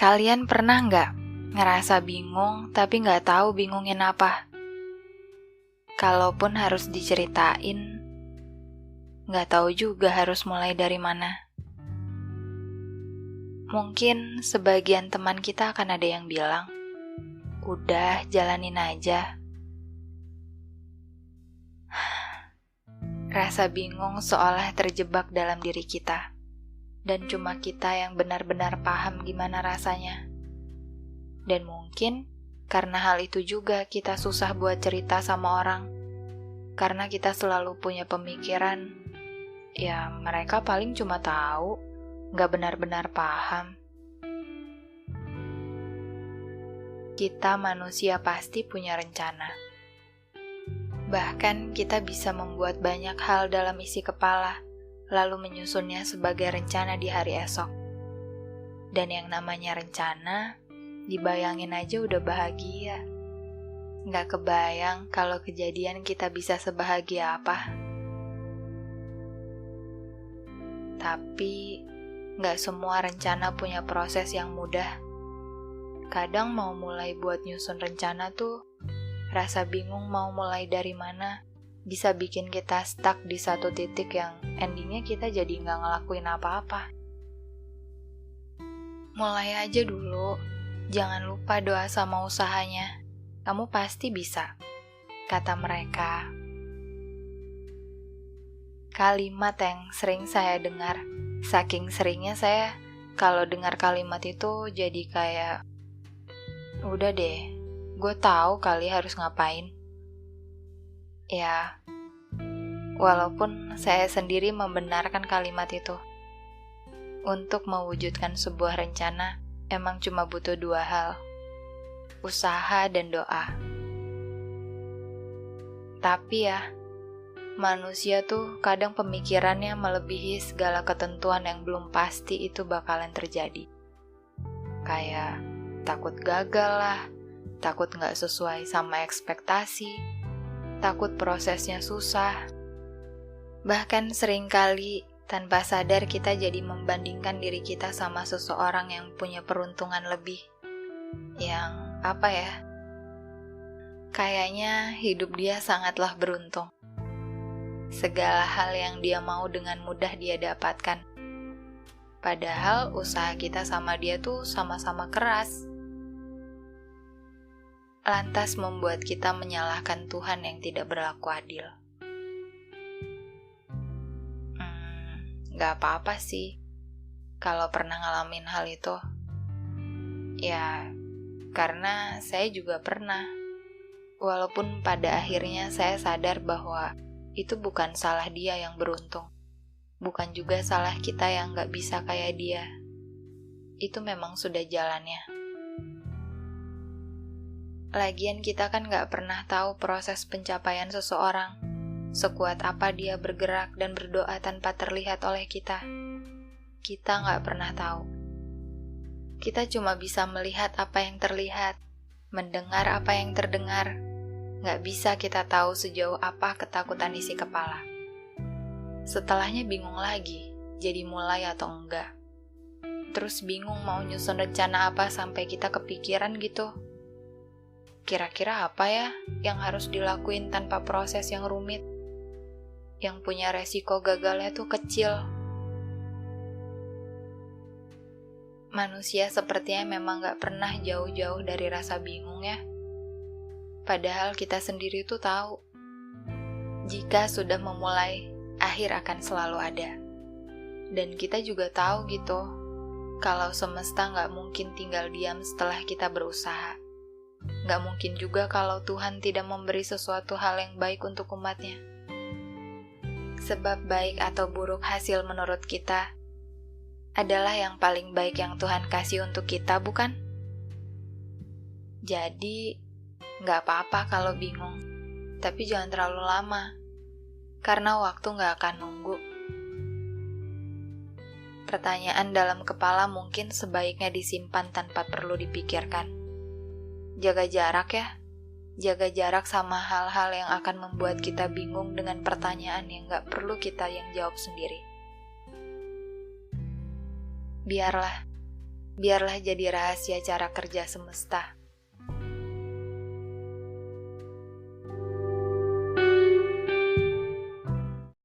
Kalian pernah nggak ngerasa bingung tapi nggak tahu bingungin apa? Kalaupun harus diceritain, nggak tahu juga harus mulai dari mana. Mungkin sebagian teman kita akan ada yang bilang, udah jalanin aja. Rasa bingung seolah terjebak dalam diri kita. Dan cuma kita yang benar-benar paham gimana rasanya. Dan mungkin karena hal itu juga kita susah buat cerita sama orang. Karena kita selalu punya pemikiran, ya mereka paling cuma tahu, gak benar-benar paham. Kita manusia pasti punya rencana. Bahkan kita bisa membuat banyak hal dalam isi kepala, lalu menyusunnya sebagai rencana di hari esok. Dan yang namanya rencana, dibayangin aja udah bahagia. Nggak kebayang kalau kejadian kita bisa sebahagia apa. Tapi, nggak semua rencana punya proses yang mudah. Kadang mau mulai buat nyusun rencana tuh, rasa bingung mau mulai dari mana, bisa bikin kita stuck di satu titik yang endingnya kita jadi nggak ngelakuin apa-apa. Mulai aja dulu, jangan lupa doa sama usahanya. Kamu pasti bisa, kata mereka. Kalimat yang sering saya dengar, saking seringnya saya kalau dengar kalimat itu jadi kayak, udah deh, gue tahu kali harus ngapain. Ya, walaupun saya sendiri membenarkan kalimat itu. Untuk mewujudkan sebuah rencana, emang cuma butuh dua hal, usaha dan doa. Tapi ya, manusia tuh kadang pemikirannya melebihi segala ketentuan yang belum pasti itu bakalan terjadi. Kayak takut gagal lah, takut gak sesuai sama ekspektasi, takut prosesnya susah. Bahkan seringkali tanpa sadar kita jadi membandingkan diri kita sama seseorang yang punya peruntungan lebih. Yang apa ya? Kayaknya hidup dia sangatlah beruntung. Segala hal yang dia mau dengan mudah dia dapatkan. Padahal usaha kita sama dia tuh sama-sama keras. Lantas membuat kita menyalahkan Tuhan yang tidak berlaku adil. Gak apa-apa sih kalau pernah ngalamin hal itu. Ya, karena saya juga pernah. Walaupun pada akhirnya saya sadar bahwa itu bukan salah dia yang beruntung. Bukan juga salah kita yang gak bisa kayak dia. Itu memang sudah jalannya. Lagian kita kan gak pernah tahu proses pencapaian seseorang, sekuat apa dia bergerak dan berdoa tanpa terlihat oleh kita. Kita gak pernah tahu. Kita cuma bisa melihat apa yang terlihat, mendengar apa yang terdengar. Gak bisa kita tahu sejauh apa ketakutan isi kepala. Setelahnya bingung lagi, jadi mulai atau enggak. Terus bingung mau nyusun rencana apa sampai kita kepikiran gitu. Kira-kira apa ya yang harus dilakuin tanpa proses yang rumit? Yang punya resiko gagalnya tuh kecil. Manusia sepertinya memang gak pernah jauh-jauh dari rasa bingung ya. Padahal kita sendiri tuh tahu. Jika sudah memulai, akhir akan selalu ada. Dan kita juga tahu gitu, kalau semesta gak mungkin tinggal diam setelah kita berusaha. Gak mungkin juga kalau Tuhan tidak memberi sesuatu hal yang baik untuk umatnya. Sebab baik atau buruk hasil menurut kita adalah yang paling baik yang Tuhan kasih untuk kita, bukan? Jadi, gak apa-apa kalau bingung, tapi jangan terlalu lama, karena waktu gak akan nunggu. Pertanyaan dalam kepala mungkin sebaiknya disimpan tanpa perlu dipikirkan. Jaga jarak ya. Jaga jarak sama hal-hal yang akan membuat kita bingung dengan pertanyaan yang gak perlu kita yang jawab sendiri. Biarlah, biarlah jadi rahasia cara kerja semesta.